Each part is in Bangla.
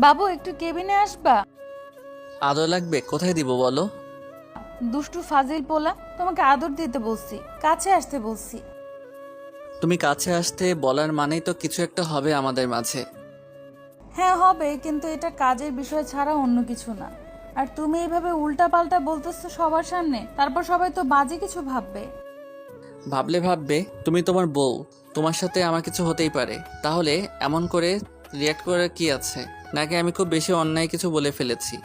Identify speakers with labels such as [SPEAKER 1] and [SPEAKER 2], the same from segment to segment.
[SPEAKER 1] বাবু একটু কেবিনে আসবা।
[SPEAKER 2] আদর লাগবে? কোথায় দিব বলো?
[SPEAKER 1] দুষ্টু ফাজিল পোলা, তোমাকে আদর দিতে বলছি, কাছে আসতে বলছি।
[SPEAKER 2] তুমি কাছে আসতে বলার মানেই তো কিছু একটা হবে আমাদের মাঝে।
[SPEAKER 1] হ্যাঁ হবে, কিন্তু এটা কাজের বিষয় ছাড়া অন্য কিছু না। আর তুমি এইভাবে উল্টা পাল্টা বলতেছো সবার সামনে, তারপর সবাই তো বাজে কিছু ভাববে।
[SPEAKER 2] ভাবলে ভাববে, তুমি তোমার বউ, তোমার সাথে আমার কিছু হতেই পারে। তাহলে এমন করে রিয়াক্ট করার কি আছে? নাকি আমি খুব বেশি অন্যায় কিছু বলে ফেলেছি?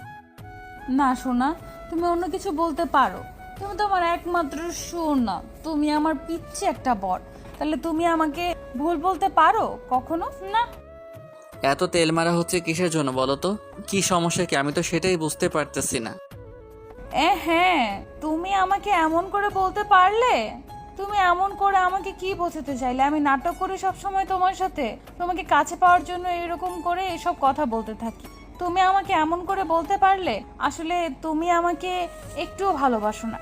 [SPEAKER 1] না সোনা, তুমি অন্য কিছু বলতে পারো। তুমি তো আমার একমাত্র সোনা, তুমি আমার পিচ্ছি একটা বর। তাহলে তুমি আমাকে ভুল বলতে পারো কখনো? না।
[SPEAKER 2] এত তেল মারা হচ্ছে কিসের জন্য বলো তো? কি সমস্যা কি? আমি তো সেটাই বুঝতে পারতেছি না।
[SPEAKER 1] হ্যাঁ, তুমি আমাকে এমন করে বলতে পারলে? তুমি এমন করে আমাকে কি বোঝাতে চাইলে? আমি নাটক করি সব সময় তোমার সাথে, তোমাকে কাছে পাওয়ার জন্য এরকম করে এসব কথা বলতে থাকি। তুমি আমাকে এমন করে বলতে পারলে? আসলে তুমি আমাকে একটুও ভালোবাসো না।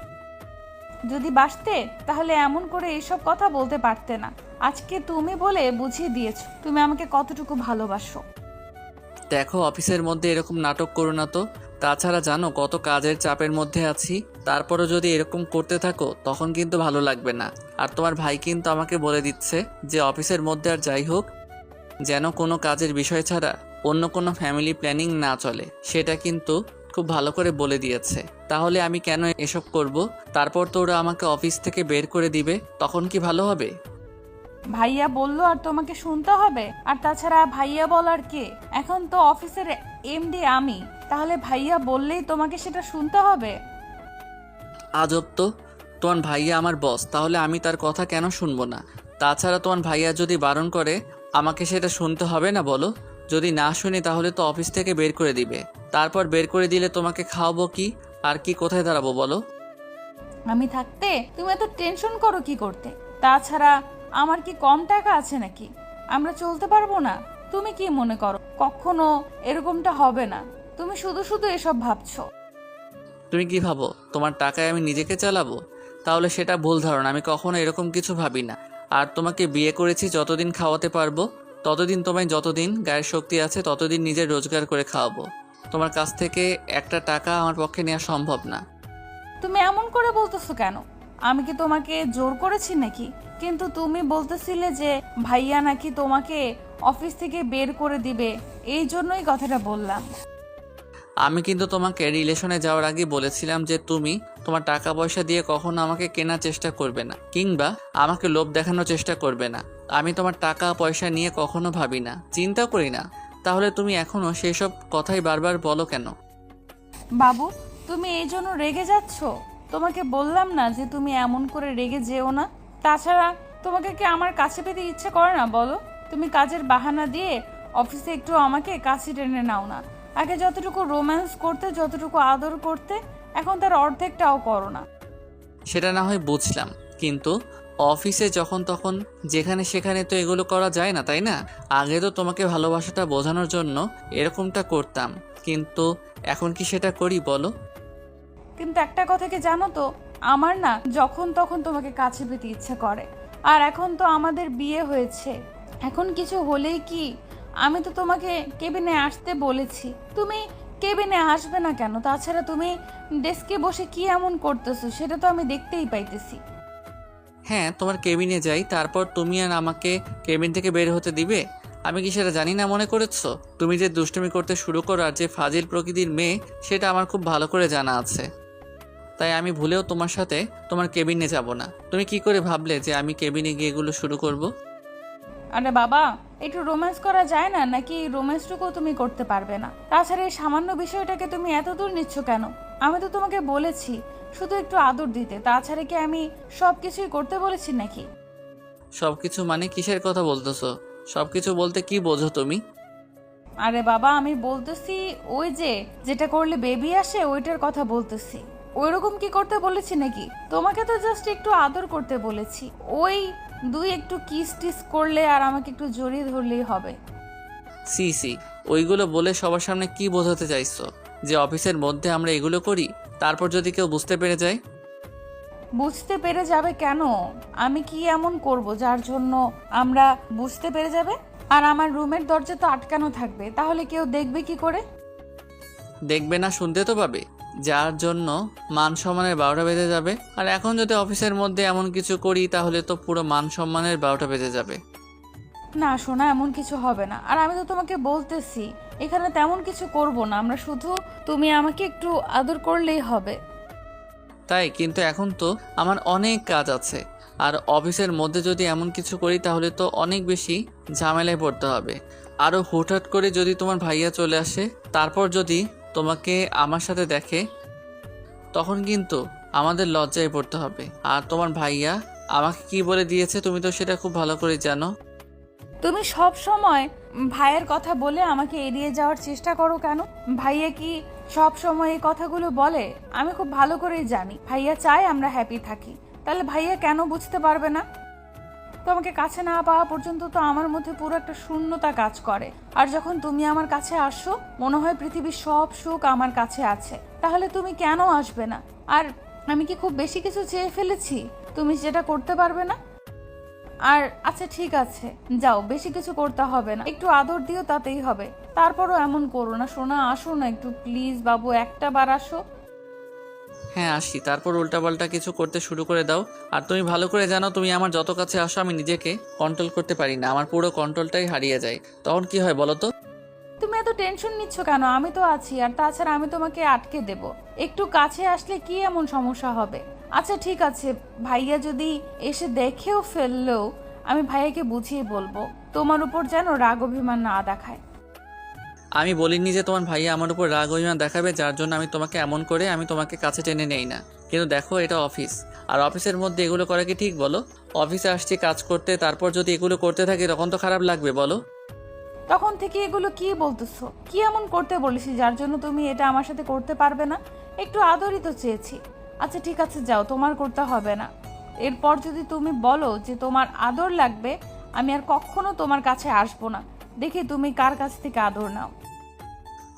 [SPEAKER 1] যদি বাসতে তাহলে এমন করে এইসব কথা বলতে পারতে না। আজকে তুমি বলে বুঝিয়ে দিয়েছো তুমি আমাকে কতটুকু ভালোবাসো।
[SPEAKER 2] দেখো, অফিসের মধ্যে এরকম নাটক করো না তো। তাছাড়া জানো কত কাজের চাপের মধ্যে আছি। তারপরও যদি এরকম করতে থাকো তখন কিন্তু ভালো লাগবে না। আর তোমার ভাই কিন্তু আমাকে বলে দিচ্ছে যে অফিসের মধ্যে আর যাই হোক, যেন কোনো কাজের বিষয় ছাড়া অন্য কোনো ফ্যামিলি প্ল্যানিং না চলে, সেটা কিন্তু খুব ভালো করে বলে দিয়েছে। তাহলে আমি কেন এসব করব? তারপর তো ওরা আমাকে অফিস থেকে বের করে দিবে, তখন কি ভালো হবে?
[SPEAKER 1] ভাইয়া বললো আর তোমাকে শুনতে হবে? আর তাছাড়া ভাইয়া বলার কে? এখন তো অফিসের এমডি আমি, তাহলে ভাইয়া বললেই তোমাকে সেটা শুনতে হবে?
[SPEAKER 2] আজব তো। তোমার ভাইয়া আমার বস, তাহলে আমি তার কথা কেন শুনবো না? তাছাড়া তোমার ভাইয়া যদি বারণ করে, আমাকে সেটা শুনতে হবে না বলো? যদি না শুনি তাহলে তো অফিস থেকে বের করে দিবে। তারপর বের করে দিলে তোমাকে খাওয়াবো কি? আর কি কোথায় দাঁড়াবো বলো?
[SPEAKER 1] আমি থাকতে তুমি এত টেনশন করো কি করতে? তাছাড়া আমার কি কম টাকা আছে নাকি? আমরা চলতে পারবো না? তুমি কি মনে করো কখনো এরকমটা হবে না? তুমি শুধু শুধু এসব ভাবছো।
[SPEAKER 2] তুমি কি ভাবো তোমার টাকায় আমি নিজেকে চালাবো? তাহলে সেটা ভুল ধারণা। আমি কখনো এরকম কিছু ভাবি না। আর তোমাকে বিয়ে করেছি যতদিন খাওয়াতে পারবো, ততদিন তোমায়, যতদিন গায়ের শক্তি আছে ততদিন নিজের রোজগার করে খাওয়াবো। তোমার কাছ থেকে একটা টাকা আমার পক্ষে নেওয়া সম্ভব না।
[SPEAKER 1] তুমি এমন করে বলতেছো কেন? আমি কি তোমাকে জোর করেছি নাকি? কিন্তু তুমি বলতেছিলে যে ভাইয়া নাকি তোমাকে অফিস থেকে বের করে দিবে, এই জন্যই কথাটা বললাম।
[SPEAKER 2] আমি কিন্তু তোমাকে রিলেশনে যাওয়ার আগে বলেছিলাম যে তুমি তোমার টাকা পয়সা দিয়ে কখনো আমাকে কেনার চেষ্টা করবে না, কিংবা আমাকে লোভ দেখানোর চেষ্টা করবে না। আমি তোমার টাকা পয়সা নিয়ে কখনো ভাবি না, চিন্তা করি না। তাহলে তুমি এখনো সেই সব কথাই বারবার বলো কেন?
[SPEAKER 1] বাবু, তুমি এই জন্য রেগে যাচ্ছ? তোমাকে বললাম না যে তুমি এমন করে রেগে যেও না? তাছাড়া তোমাকে কি আমার কাছে পেতে ইচ্ছে করে না বলো? তুমি কাজের বাহানা দিয়ে অফিসে একটু আমাকে কাছে টেনে নাও না। আগে যতটুকু রোম্যান্স করতে, যতটুকু আদর করতে, এখন তার অর্ধেকটাও করো না।
[SPEAKER 2] সেটা না হয় বুঝলাম, কিন্তু অফিসে যখন তখন যেখানে সেখানে তো এগুলো করা যায় না, তাই না? আগে তো তোমাকে ভালোবাসাটা বোঝানোর জন্য এরকমটা করতাম, কিন্তু এখন কি সেটা করি বলো?
[SPEAKER 1] কিন্তু একটা কথা কি জানো তো, আমার না যখন তখন তোমাকে কাছে পেতে ইচ্ছে করে। আর এখন তো আমাদের বিয়ে হয়েছে, এখন কিছু হলেই কি? আমি তো তোমাকে কেবিনে আসতে বলেছি, তুমি কেবিনে আসবে না কেন? তাছাড়া তুমি ডেস্কে বসে কি এমন করতেছো সেটা তো আমি দেখতেই পাইতেছি।
[SPEAKER 2] হ্যাঁ, তোমার কেবিনে যাই, তারপর তুমি আর আমাকে কেবিন থেকে বের হতে দিবে? আমি কি সেটা জানি না মনে করেছো? তুমি যে দুষ্টুমি করতে শুরু করো আর যে ফাজিল প্রকৃতির মেয়ে, সেটা আমার খুব ভালো করে জানা আছে। তাই আমি ভুলেও তোমার সাথে তোমার কেবিনে যাব না। তুমি কি করে ভাবলে যে আমি কেবিনে গিয়ে এগুলো শুরু করব?
[SPEAKER 1] আরে বাবা, একটু রোম্যান্স করা যায় না নাকি? রোম্যান্সটুকু তুমি করতে পারবে না? তাছাড়া এই সামান্য বিষয়টাকে তুমি এত দূর নিচ্ছ কেন? আমি তো তোমাকে বলেছি শুধু একটু আদর দিতে, তাছাড়া কি আমি সব কিছুই করতে বলেছি নাকি?
[SPEAKER 2] সবকিছু মানে কিসের কথা বলতেছো? সবকিছু বলতে কি বোঝো তুমি?
[SPEAKER 1] আরে বাবা, আমি বলতেছি ওই যে যেটা করলে বেবি আসে ওইটার কথা বলতেছি। ওইরকম কি করতে বলেছি নাকি? তোমাকে তো জাস্ট একটু আদর করতে বলেছি। ওই দুই একটু কিস টিস করলে আর আমাকে একটু জড়িয়ে ধরলেই হবে।
[SPEAKER 2] সি সি, ওইগুলো বলে সবার সামনে কি বোঝাতে চাইছো? যে অফিসের মধ্যে আমরা এগুলো করি, তারপর যদি কেউ বুঝতে পেরে যায়?
[SPEAKER 1] বুঝতে পেরে যাবে কেন? আমি কি এমন করব যার জন্য আমরা বুঝতে পেরে যাবে? আর আমার রুমের দরজা তো আটকানো থাকবে, তাহলে কেউ দেখবে কি করে?
[SPEAKER 2] দেখবে না, শুনতে তো পাবে, যার জন্য মান সম্মানের 12টা বেজে যাবে। আর এখন যদি অফিসের মধ্যে এমন কিছু করি তাহলে তো পুরো মান সম্মানের 12টা বেজে যাবে।
[SPEAKER 1] না সোনা, এমন কিছু হবে না। আর আমি তো তোমাকে বলতেছি এখানে তেমন কিছু করব না, আমরা শুধু তুমি আমাকে একটু আদর করলেই হবে।
[SPEAKER 2] তাই? কিন্তু এখন তো আমার অনেক কাজ আছে, আর অফিসের মধ্যে যদি এমন কিছু করি তাহলে তো অনেক বেশি ঝামেলায় পড়তে হবে। আরও হুটহাট করে যদি তোমার ভাইয়া চলে আসে, তারপর যদি তোমাকে আমার সাথে দেখে, তখন কিন্তু আমাদের লজ্জায় পড়তে হবে। আর তোমার ভাইয়া আমাকে কি বলে দিয়েছে তুমি তো সেটা খুব ভালো করে জানো।
[SPEAKER 1] তুমি সব সময় ভাইয়ের কথা বলে আমাকে এড়িয়ে যাওয়ার চেষ্টা করো কেন? ভাইয়া কি সব সময় এই কথাগুলো বলে? আমি খুব ভালো করেই জানি ভাইয়া চায় আমরা হ্যাপি থাকি। তাহলে ভাইয়া কেন বুঝতে পারবে না? তোমাকে কাছে না পাওয়া পর্যন্ত তো আমার মধ্যে পুরো একটা শূন্যতা কাজ করে। আর যখন তুমি আমার কাছে আসো মনে হয় পৃথিবীর সব সুখ আমার কাছে আছে। তাহলে তুমি কেন আসবে না? আর আমি কি খুব বেশি কিছু চেয়ে ফেলেছি তুমি যেটা করতে পারবে না? আর আচ্ছা ঠিক আছে, যাও, বেশি কিছু করতে হবে না, একটু আদর দিও তাতেই হবে। তারপরও এমন করো না সোনা, আসো না একটু প্লিজ বাবু, একটা বার আসো।
[SPEAKER 2] হ্যাঁ আসি, তারপর উল্টাপাল্টা কিছু করতে শুরু করে দাও। আর তুমি ভালো করে জানো, তুমি আমার যত কাছে আসো আমি নিজেকে কন্ট্রোল করতে পারি না, আমার পুরো কন্ট্রোলটাই হারিয়ে যায়। তখন কি হয় বলো তো?
[SPEAKER 1] তুমি এত টেনশন নিচ্ছ কেন? আমি তো আছি। আর তাছাড়া আমি তোমাকে আটকে দেব, একটু কাছে আসলে কি এমন সমস্যা হবে? আচ্ছা ঠিক আছে, ভাইয়া যদি এসে দেখেও ফেললেও আমি ভাইয়াকে বুঝিয়ে বলবো তোমার উপর যেন রাগ অভিমান না দেখায়।
[SPEAKER 2] আমি বলিনি যে তোমার ভাইয়া আমার উপর রাগ অভিমান দেখাবে, যার জন্য আমি তোমাকে এমন করে আমি তোমাকে কাছে টেনে নেই না। কিন্তু দেখো, এটা অফিস, আর অফিসের মধ্যে এগুলো করা কি ঠিক বলো? অফিসে আসছি কাজ করতে, তারপর যদি এগুলো করতে থাকি তখন তো খারাপ লাগবে বলো।
[SPEAKER 1] তখন থেকে এগুলো কি বলতেছো? কি এমন করতে বলেছি যার জন্য তুমি এটা আমার সাথে করতে পারবে না? একটু আদরই তো চেয়েছি। আচ্ছা ঠিক আছে, যাও, তোমার করতে হবে না। এরপর যদি তুমি বলো যে তোমার আদর লাগবে, আমি আর কখনো তোমার কাছে আসবো না। দেখি তুমি কার কাছ থেকে আদর নাও।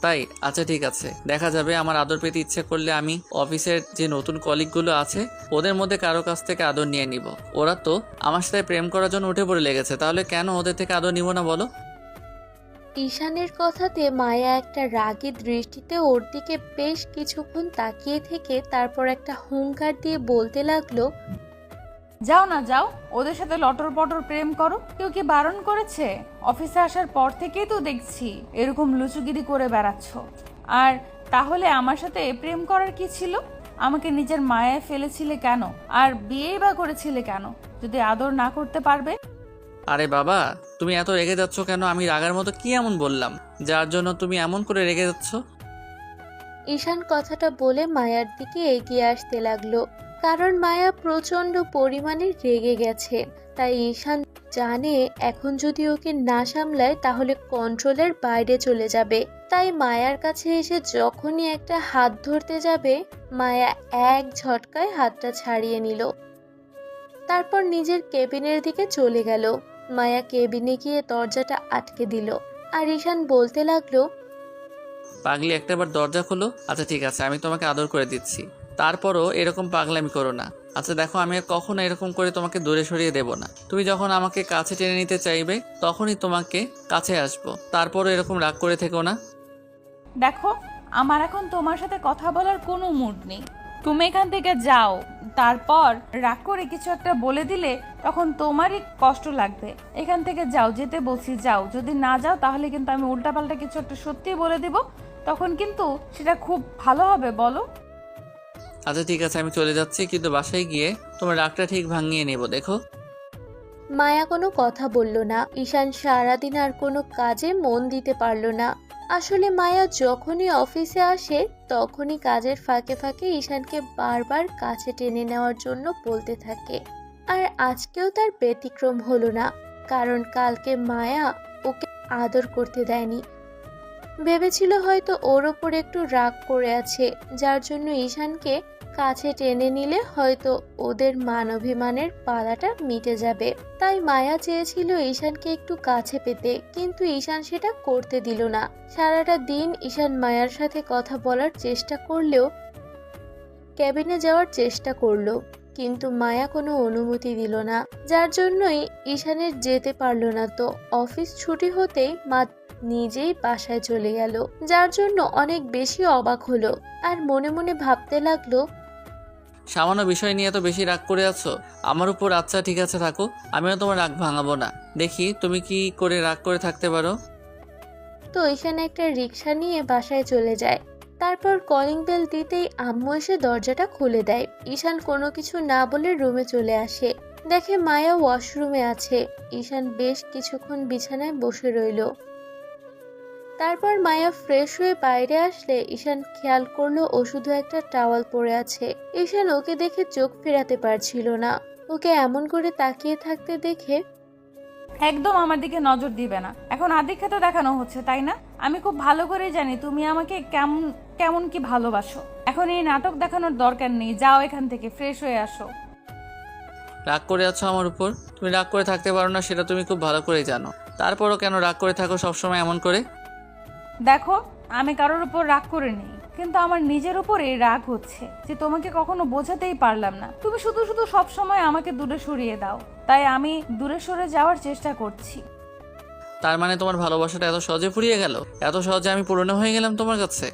[SPEAKER 2] তাই? আচ্ছা ঠিক আছে, দেখা যাবে। আমার আদর পেতে ইচ্ছে করলে আমি অফিসের যে নতুন কলিগগুলো আছে ওদের মধ্যে কারো কাছ থেকে আদর নিয়ে নিব। ওরা তো আমার সাথে প্রেম করার জন্য উঠে পড়ে লেগেছে, তাহলে কেন ওদের থেকে আদর নিব না বলো?
[SPEAKER 3] ঈশানের কথাতে মায়া একটা রাগী দৃষ্টিতে ওর দিকে বেশ কিছুক্ষণ তাকিয়ে থেকে তারপর একটা হুংকার দিয়ে বলতে লাগলো,
[SPEAKER 1] যাও না, যাও, ওদের সাথে লটর পটর প্রেম করো। কেউ কি বারণ করেছে? অফিসে আসার পর থেকেই তো দেখছি এরকম লুচুগিরি করে বেড়াচ্ছ। আর তাহলে আমার সাথে প্রেম করার কি ছিল? আমাকে নিজের মায়ায় ফেলেছিলে কেন? আর বিয়েই বা করেছিলে কেন যদি আদর না করতে পারবে?
[SPEAKER 2] আরে বাবা, তুমি এত রেগে যাচ্ছ কেন? আমি রাগার মতো কি এমন বললাম যার জন্য তুমি এমন করে রেগে যাচ্ছ?
[SPEAKER 3] ঈশান কথাটা বলে মায়ার দিকে এগিয়ে আসতে লাগলো। কারণ মায়া প্রচন্ড পরিমাণে রেগে গেছে। তাই ঈশান জানে এখন যদি ওকে না সামলায় তাহলে কন্ট্রোলের বাইরে চলে যাবে। তাই মায়ার কাছে এসে যখনই একটা হাত ধরতে যাবে, মায়া এক ঝটকায় হাতটা ছাড়িয়ে নিল। তারপর নিজের কেবিনের দিকে চলে গেল। মায়া কেবিনে গিয়ে দরজাটা আটকে দিল। আর ঈশান বলতে লাগলো,
[SPEAKER 2] পাগলি, একটাবার দরজা খোলো। আচ্ছা ঠিক আছে, আমি তোমাকে আদর করে দিচ্ছি, তারপরও এরকম পাগলামি করো না। আচ্ছা দেখো, আমি আর কখনো এরকম করে তোমাকে দূরে সরিয়ে দেব না। তুমি যখন আমাকে কাছে টেনে নিতে চাইবে তখনই তোমাকে কাছে আসবো, তারপরও এরকম রাগ করে থেকো না।
[SPEAKER 1] দেখো, আমার এখন তোমার সাথে কথা বলার কোনো মুড নেই। তুমি এখান থেকে যাও। তারপর রাগ করে কিছু একটা বলে দিলে তখন তোমারই কষ্ট লাগবে। এখান থেকে যাও, যেতে বলছি যাও। যদি না যাও তাহলে কিন্তু আমি উল্টাপাল্টা কিছু একটা সত্যি বলে দিব, তখন কিন্তু সেটা খুব ভালো হবে, বলো?
[SPEAKER 2] আচ্ছা ঠিক আছে, আমি চলে যাচ্ছি, কিন্তু বাসায় গিয়ে তোমার রাগটা ঠিক ভাঙিয়ে নেব দেখো।
[SPEAKER 3] মায়া কোনো কথা বলল না। ঈশান সারাদিন আর কোনো কাজে মন দিতে পারল না। আসলে মায়া যখনই অফিসে আসে তখনই কাজের ফাঁকে ফাঁকে ঈশানকে বারবার কাছে টেনে নেওয়ার জন্য বলতে থাকে। আর আজকেও তার ব্যতিক্রম হলো না, কারণ কালকে মায়া ওকে আদর করতে দেয়নি। ভেবেছিল হয়তো ওর ওপর একটু রাগ করে আছে, যার জন্য ঈশানকে কাছে টেনে নিলে হয়তো ওদের মান অভিমানের পালাটা মিটে যাবে। তাই মায়া চেয়েছিল ঈশানকে একটু কাছে পেতে, কিন্তু ঈশান সেটা করতে দিল না। সারাটা দিন ঈশান মায়ার সাথে কথা বলার চেষ্টা করলেও, ক্যাবিনে যাওয়ার চেষ্টা করলো, কিন্তু মায়া কোনো অনুমতি দিল না, যার জন্যই ঈশানের যেতে পারলো না। তো অফিস ছুটি হতেই মা নিজেই বাসায় চলে গেল, যার জন্য অনেক বেশি অবাক হলো আর মনে মনে ভাবতে লাগলো,
[SPEAKER 2] সামান্য বিষয় নিয়ে তো বেশি রাগ করে আছো আমার উপর। আচ্ছা ঠিক আছে থাকো, আমিও তোমার রাগ ভাঙাবো না। দেখি তুমি কি করে রাগ করে থাকতে পারো।
[SPEAKER 3] তো ঈশান একটা রিক্সা নিয়ে বাসায় চলে যায়। তারপর কলিং বেল দিতেই আম্মু এসে দরজাটা খুলে দেয়। ঈশান কোনো কিছু না বলে রুমে চলে আসে, দেখে মায়া ওয়াশরুমে আছে। ঈশান বেশ কিছুক্ষণ বিছানায় বসে রইল। তারপর মায়া ফ্রেশ হয়ে বাইরে আসলে ঈশান খেয়াল করলো ও শুধু একটা টাওয়াল পরে আছে। ঈশান ওকে দেখে চোখ ফেরাতে পারছিল না। ওকে এমন করে তাকিয়ে থাকতে দেখে
[SPEAKER 1] একদম আমার দিকে নজর দিবে না। এখন আদিক্ষে তো দেখানো হচ্ছে, তাই না? আমি খুব ভালো করে জানি তুমি আমাকে কেমন কেমন কি ভালোবাসো। এখন এই নাটক দেখানোর দরকার নেই, যাও এখান থেকে, ফ্রেশ হয়ে আসো।
[SPEAKER 2] রাগ করে আছো আমার উপর? তুমি রাগ করে থাকতে পারো না সেটা তুমি খুব ভালো করেই জানো, তারপরও কেন রাগ করে থাকো সবসময় এমন করে?
[SPEAKER 1] দেখো, আমি কারোর উপর রাগ করে নেই, কিন্তু আমার নিজের উপরেই রাগ হচ্ছে যে তোমাকে কখনো বোঝাতেই পারলাম না। তুমি শুধু শুধু সব সময় আমাকে দূরে সরিয়ে দাও, তাই আমি দূরে সরে যাওয়ার চেষ্টা করছি।
[SPEAKER 2] তার মানে তোমার ভালোবাসাটা এত সহজে ফুরিয়ে গেল? এত সহজে আমি পুরনো হয়ে গেলাম তোমার কাছে?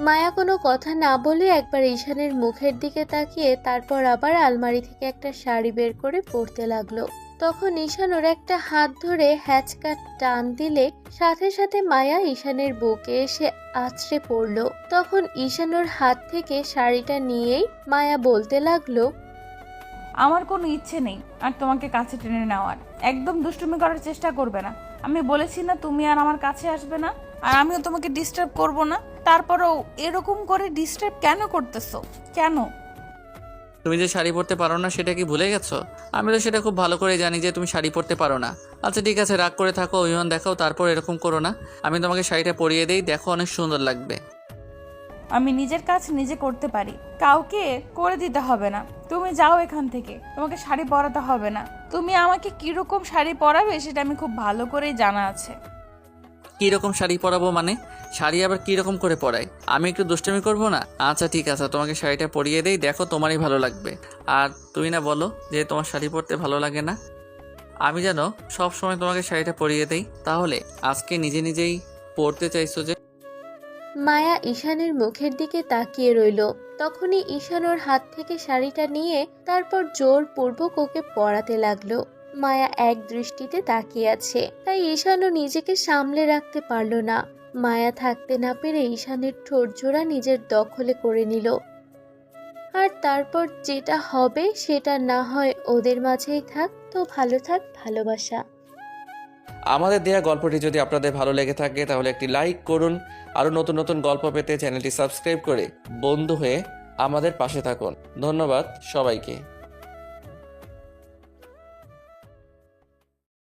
[SPEAKER 3] মায়া কোনো কথা না বলে একবার ঈশানের মুখের দিকে তাকিয়ে তারপর আবার আলমারি থেকে একটা শাড়ি বের করে পরতে লাগলো। তখন ঈশান ওর একটা হাত ধরে হ্যাচকা টান দিলে সাথে সাথে মায়া ঈশানের বুকে এসে আছড়ে পড়লো। তখন ঈশান ওর হাত থেকে শাড়িটা নিয়েই মায়া বলতে লাগলো,
[SPEAKER 1] আমার কোনো ইচ্ছে নেই আর তোমাকে কাছে টেনে নেওয়ার। একদম দুষ্টুমি করার চেষ্টা করবে না। আমি বলেছি না তুমি আর আমার কাছে আসবে না, আর আমিও তোমাকে ডিস্টার্ব করব না। তারপরেও এরকম করে ডিস্টার্ব কেন করতেছো? কেন?
[SPEAKER 2] তুমি যে শাড়ি পরতে পারো না সেটা কি ভুলে গেছো? আমি তো সেটা খুব ভালো করে জানি যে তুমি শাড়ি পরতে পারো না। আচ্ছা ঠিক আছে, রাগ করে থাকো, অভিমান দেখাও, তারপর এরকম করো না। আমি তোমাকে শাড়িটা পরিয়ে দেই, দেখো অনেক সুন্দর লাগবে।
[SPEAKER 1] আমি নিজের কাজ নিজে করতে পারি, কাউকে করে দিতে হবে না। তুমি যাও এখান থেকে, তোমাকে শাড়ি পরাতে হবে না। তুমি আমাকে কিরকম শাড়ি পরাবে সেটা আমি খুব ভালো করেই জানা আছে।
[SPEAKER 2] কীরকম শাড়ি পরাবো মানে? শাড়ি আবার কীরকম করে পরাই? আমি একটু দুষ্টামি করবো না? আচ্ছা ঠিক আছে, তোমাকে শাড়িটা পরিয়ে দেই, দেখো তোমারই ভালো লাগবে। আর তুমি না বলো যে তোমার শাড়ি পরতে ভালো লাগে না, আমি যেন সব সময় তোমাকে শাড়িটা পরিয়ে দেই, তাহলে আজকে নিজে নিজেই পরতে চাইছো যে?
[SPEAKER 3] মায়া ঈশানের মুখের দিকে তাকিয়ে রইল। তখনই ঈশান ওর হাত থেকে শাড়িটা নিয়ে তারপর জোরপূর্বক ওকে পরাতে লাগলো। মায়া এক দৃষ্টিতে তাকিয়ে আছে, তাই ঈশানও নিজেকে সামলে রাখতে পারল না। মায়া থাকতে না পেরে ঈশানের ঠোঁট জোড়া নিজের দখলে করে নিল। আর তারপর যেটা হবে সেটা না হয় ওদের মাঝেই থাক, তো ভালো থাক ভালোবাসা।
[SPEAKER 4] আমাদের দেয়া গল্পটি যদি আপনাদের ভালো লেগে থাকে তাহলে একটি লাইক করুন। আরও নতুন নতুন গল্প পেতে চ্যানেলটি সাবস্ক্রাইব করে বন্ধু হয়ে আমাদের পাশে থাকুন। ধন্যবাদ সবাইকে।